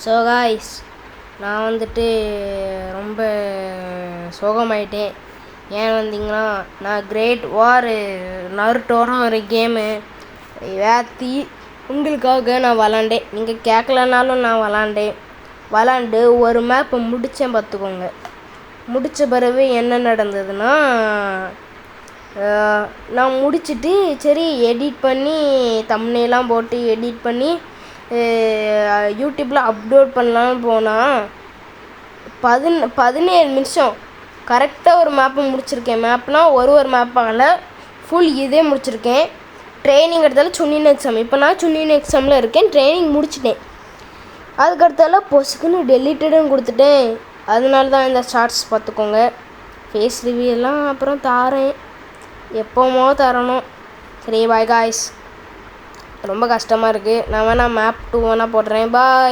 So guys, நான் வந்துட்டு ரொம்ப சோகமாயிட்டேன். ஏன் வந்தீங்கன்னா, நான் கிரேட் வார் நருட்டோன்னு ஒரு கேமு ஏற்றி உங்களுக்காக நான் விளாண்டேன். நீங்கள் கேட்கலனாலும் நான் விளாண்டு ஒரு மேப்பு முடித்தேன் பார்த்துக்கோங்க. முடித்த பிறகு என்ன நடந்ததுன்னா, நான் முடிச்சுட்டு சரி எடிட் பண்ணி தம்ப்நெயிலாம் போட்டு எடிட் பண்ணி யூடியூப்பில் அப்லோட் பண்ணலான்னு போனால் 17 நிமிஷம் கரெக்டாக ஒரு மேப்பை முடிச்சிருக்கேன். மேப்னால் ஒரு மேப்பால் ஃபுல் இதே முடிச்சிருக்கேன். ட்ரைனிங் எடுத்தாலும் சுன்னின் எக்ஸாம். இப்போ நான் சுன்னின் எக்ஸாமில் இருக்கேன். ட்ரைனிங் முடிச்சிட்டேன். அதுக்கடுத்தால பொசுக்குன்னு டெலிட்டடுன்னு கொடுத்துட்டேன். அதனால தான் இந்த ஷார்ட்ஸ் பார்த்துக்கோங்க. ஃபேஸ் ரிவ்யூலாம் அப்புறம் தாரேன், எப்போமோ தரணும். சரி பாய் காய்ஸ், ரொம்ப கஷ்டமாக இருக்குது. நான் வேணால் மேப் 2 வேணால் போடுறேன். பாய்.